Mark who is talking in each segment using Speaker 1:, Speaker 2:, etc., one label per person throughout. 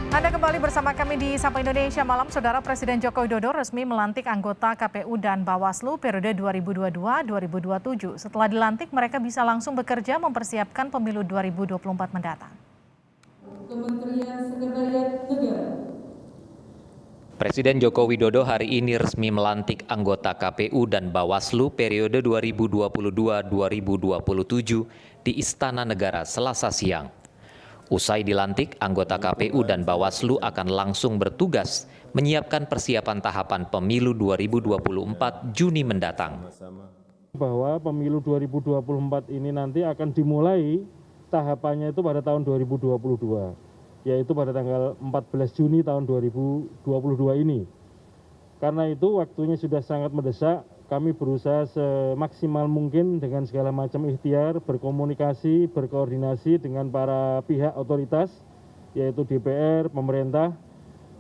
Speaker 1: Anda kembali bersama kami di Sapa Indonesia Malam. Saudara Presiden Joko Widodo resmi melantik anggota KPU dan Bawaslu periode 2022-2027. Setelah dilantik, mereka bisa langsung bekerja mempersiapkan pemilu 2024 mendatang.
Speaker 2: Kementerian Sekretariat Negara.
Speaker 3: Presiden Joko Widodo hari ini resmi melantik anggota KPU dan Bawaslu periode 2022-2027 di Istana Negara Selasa siang. Usai dilantik, anggota KPU dan Bawaslu akan langsung bertugas menyiapkan persiapan tahapan pemilu 2024 Juni mendatang.
Speaker 4: Bahwa pemilu 2024 ini nanti akan dimulai tahapannya itu pada tahun 2022, yaitu pada tanggal 14 Juni tahun 2022 ini. Karena itu waktunya sudah sangat mendesak, kami berusaha semaksimal mungkin dengan segala macam ikhtiar, berkomunikasi, berkoordinasi dengan para pihak otoritas, yaitu DPR, pemerintah,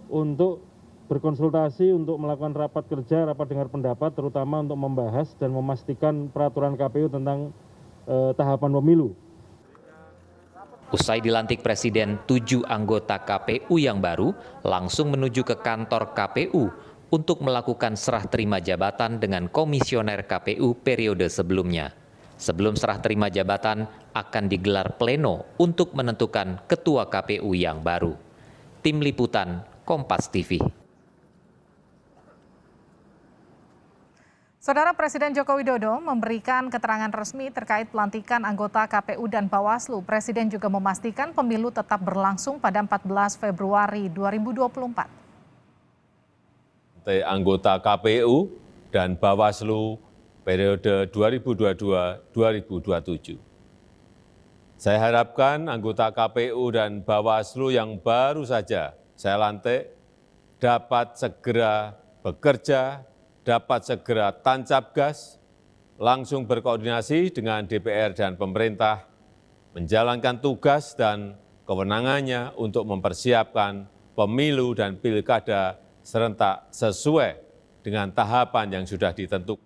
Speaker 4: untuk berkonsultasi, untuk melakukan rapat kerja, rapat dengar pendapat, terutama untuk membahas dan memastikan peraturan KPU tentang tahapan pemilu.
Speaker 3: Usai dilantik Presiden, 7 anggota KPU yang baru langsung menuju ke kantor KPU untuk melakukan serah terima jabatan dengan komisioner KPU periode sebelumnya. Sebelum serah terima jabatan, akan digelar pleno untuk menentukan ketua KPU yang baru. Tim Liputan, Kompas TV.
Speaker 1: Saudara Presiden Joko Widodo memberikan keterangan resmi terkait pelantikan anggota KPU dan Bawaslu. Presiden juga memastikan pemilu tetap berlangsung pada 14 Februari 2024.
Speaker 5: Anggota KPU dan Bawaslu periode 2022-2027. Saya harapkan anggota KPU dan Bawaslu yang baru saja saya lantik dapat segera bekerja, dapat segera tancap gas, langsung berkoordinasi dengan DPR dan pemerintah, menjalankan tugas dan kewenangannya untuk mempersiapkan pemilu dan pilkada serentak sesuai dengan tahapan yang sudah ditentukan.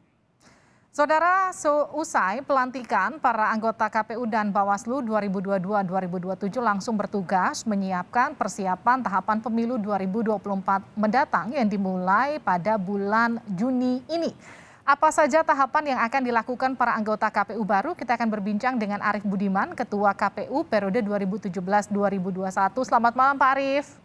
Speaker 1: Saudara, usai pelantikan, para anggota KPU dan Bawaslu 2022-2027 langsung bertugas menyiapkan persiapan tahapan pemilu 2024 mendatang yang dimulai pada bulan Juni ini. Apa saja tahapan yang akan dilakukan para anggota KPU baru? Kita akan berbincang dengan Arief Budiman, Ketua KPU periode 2017-2021. Selamat malam Pak Arief.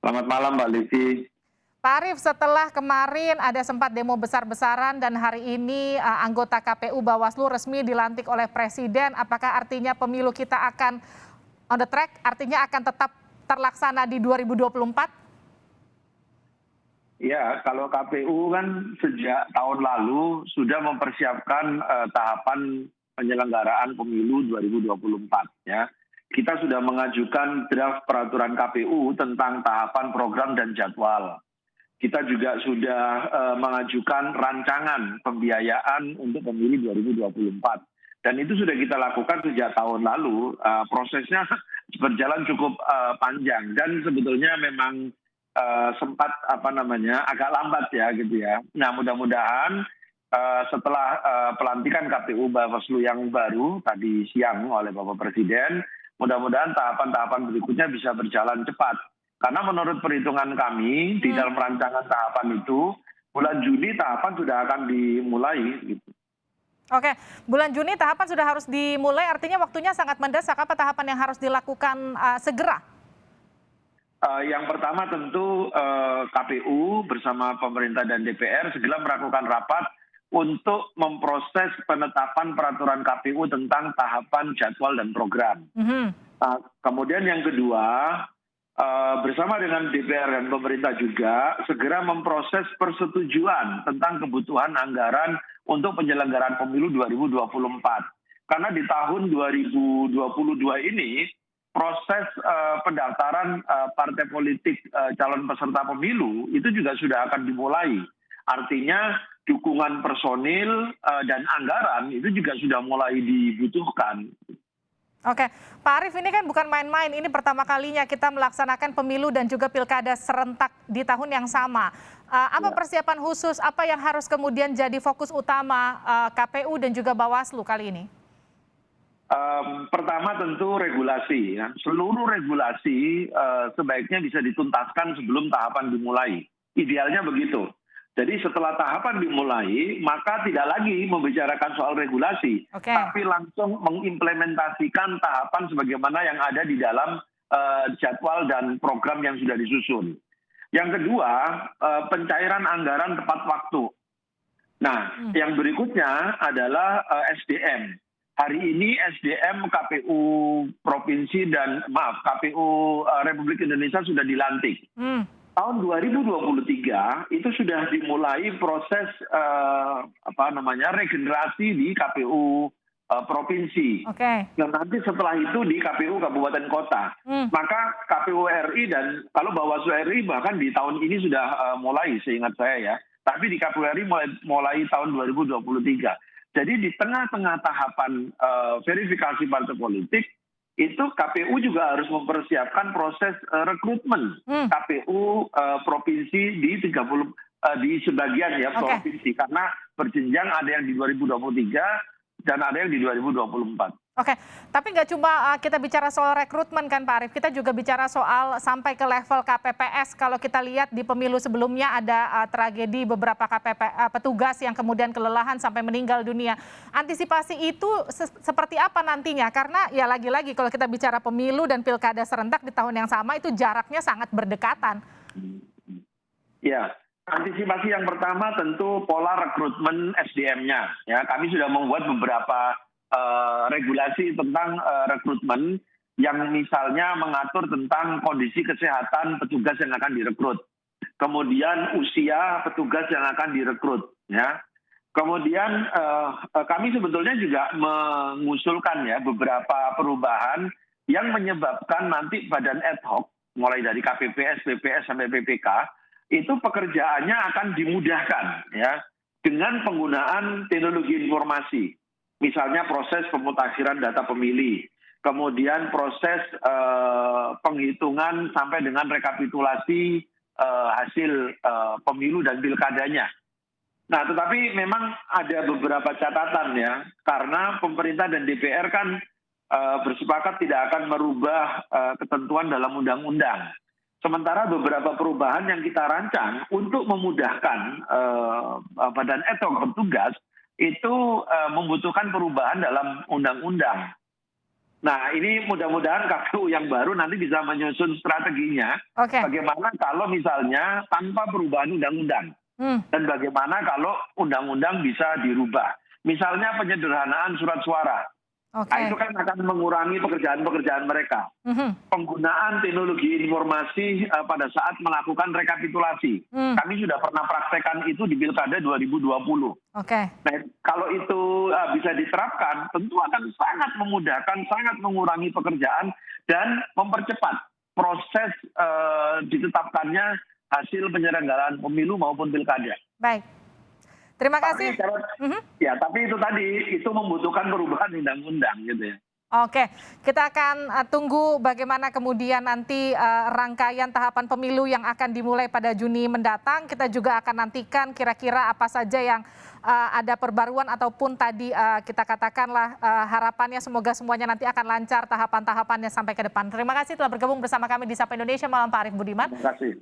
Speaker 6: Selamat malam Mbak Livi.
Speaker 1: Pak Arief, setelah kemarin ada sempat demo besar-besaran dan hari ini anggota KPU Bawaslu resmi dilantik oleh Presiden, apakah artinya pemilu kita akan on the track, artinya akan tetap terlaksana di 2024?
Speaker 6: Ya, kalau KPU kan sejak tahun lalu sudah mempersiapkan tahapan penyelenggaraan pemilu 2024 ya. Kita sudah mengajukan draft peraturan KPU tentang tahapan program dan jadwal. Kita juga sudah mengajukan rancangan pembiayaan untuk pemilu 2024. Dan itu sudah kita lakukan sejak tahun lalu. Prosesnya berjalan cukup panjang dan sebetulnya memang sempat agak lambat ya gitu ya. Nah mudah-mudahan setelah pelantikan KPU Bawaslu yang baru tadi siang oleh Bapak Presiden, mudah-mudahan tahapan-tahapan berikutnya bisa berjalan cepat. Karena menurut perhitungan kami di dalam rancangan tahapan itu, bulan Juni tahapan sudah akan dimulai. Gitu.
Speaker 1: Oke, bulan Juni tahapan sudah harus dimulai, artinya waktunya sangat mendesak. Apa tahapan yang harus dilakukan segera?
Speaker 6: Yang pertama tentu KPU bersama pemerintah dan DPR segera melakukan rapat untuk memproses penetapan peraturan KPU tentang tahapan jadwal dan program. Kemudian yang kedua, bersama dengan DPR dan pemerintah juga segera memproses persetujuan tentang kebutuhan anggaran untuk penyelenggaraan pemilu 2024. Karena di tahun 2022 ini proses pendaftaran partai politik calon peserta pemilu itu juga sudah akan dimulai. Artinya dukungan personil dan anggaran itu juga sudah mulai dibutuhkan.
Speaker 1: Oke, Pak Arief, ini kan bukan main-main, ini pertama kalinya kita melaksanakan pemilu dan juga pilkada serentak di tahun yang sama. Apa persiapan khusus, apa yang harus kemudian jadi fokus utama KPU dan juga Bawaslu kali ini?
Speaker 6: Pertama tentu regulasi. Ya. Seluruh regulasi sebaiknya bisa dituntaskan sebelum tahapan dimulai. Idealnya begitu. Jadi setelah tahapan dimulai, maka tidak lagi membicarakan soal regulasi, tapi langsung mengimplementasikan tahapan sebagaimana yang ada di dalam jadwal dan program yang sudah disusun. Yang kedua, pencairan anggaran tepat waktu. Nah, yang berikutnya adalah SDM. Hari ini SDM KPU Provinsi KPU Republik Indonesia sudah dilantik. Tahun 2023 itu sudah dimulai proses regenerasi di KPU provinsi. Dan nanti setelah itu di KPU kabupaten kota. Maka KPU RI dan kalau Bawaslu RI bahkan di tahun ini sudah mulai seingat saya ya. Tapi di KPU RI mulai tahun 2023. Jadi di tengah-tengah tahapan verifikasi partai politik, itu KPU juga harus mempersiapkan proses rekrutmen KPU provinsi di sebagian ya provinsi. Karena berjenjang ada yang di 2023 dan ada yang di 2024.
Speaker 1: Oke, tapi nggak cuma kita bicara soal rekrutmen kan Pak Arief, kita juga bicara soal sampai ke level KPPS. Kalau kita lihat di pemilu sebelumnya ada tragedi beberapa petugas yang kemudian kelelahan sampai meninggal dunia. Antisipasi itu seperti apa nantinya? Karena ya lagi-lagi kalau kita bicara pemilu dan pilkada serentak di tahun yang sama itu jaraknya sangat berdekatan.
Speaker 6: Ya, antisipasi yang pertama tentu pola rekrutmen SDM-nya. Ya, kami sudah membuat beberapa regulasi tentang rekrutmen yang misalnya mengatur tentang kondisi kesehatan petugas yang akan direkrut, kemudian usia petugas yang akan direkrut, ya. Kemudian kami sebetulnya juga mengusulkan ya beberapa perubahan yang menyebabkan nanti badan ad hoc mulai dari KPPS, PPS sampai PPK itu pekerjaannya akan dimudahkan ya dengan penggunaan teknologi informasi. Misalnya proses pemutakhiran data pemilih, kemudian proses penghitungan sampai dengan rekapitulasi hasil pemilu dan pilkadanya. Nah, tetapi memang ada beberapa catatan ya, karena pemerintah dan DPR kan bersepakat tidak akan merubah ketentuan dalam undang-undang. Sementara beberapa perubahan yang kita rancang untuk memudahkan badan ad hoc petugas itu membutuhkan perubahan dalam undang-undang. Nah, ini mudah-mudahan KPU yang baru nanti bisa menyusun strateginya. Bagaimana kalau misalnya tanpa perubahan undang-undang. Dan bagaimana kalau undang-undang bisa dirubah. Misalnya penyederhanaan surat suara. Nah, itu kan akan mengurangi pekerjaan-pekerjaan mereka. Penggunaan teknologi informasi pada saat melakukan rekapitulasi. Kami sudah pernah praktekkan itu di Pilkada 2020. Nah, kalau itu bisa diterapkan, tentu akan sangat memudahkan, sangat mengurangi pekerjaan, dan mempercepat proses ditetapkannya hasil penyelenggaraan pemilu maupun pilkada.
Speaker 1: Baik. Terima kasih.
Speaker 6: Ya, tapi itu tadi, itu membutuhkan perubahan undang-undang gitu ya.
Speaker 1: Oke, kita akan tunggu bagaimana kemudian nanti rangkaian tahapan pemilu yang akan dimulai pada Juni mendatang. Kita juga akan nantikan kira-kira apa saja yang ada perbaruan ataupun tadi kita katakanlah harapannya semoga semuanya nanti akan lancar tahapan-tahapannya sampai ke depan. Terima kasih telah bergabung bersama kami di Sapa Indonesia Malam Pak Arief Budiman.
Speaker 6: Terima kasih.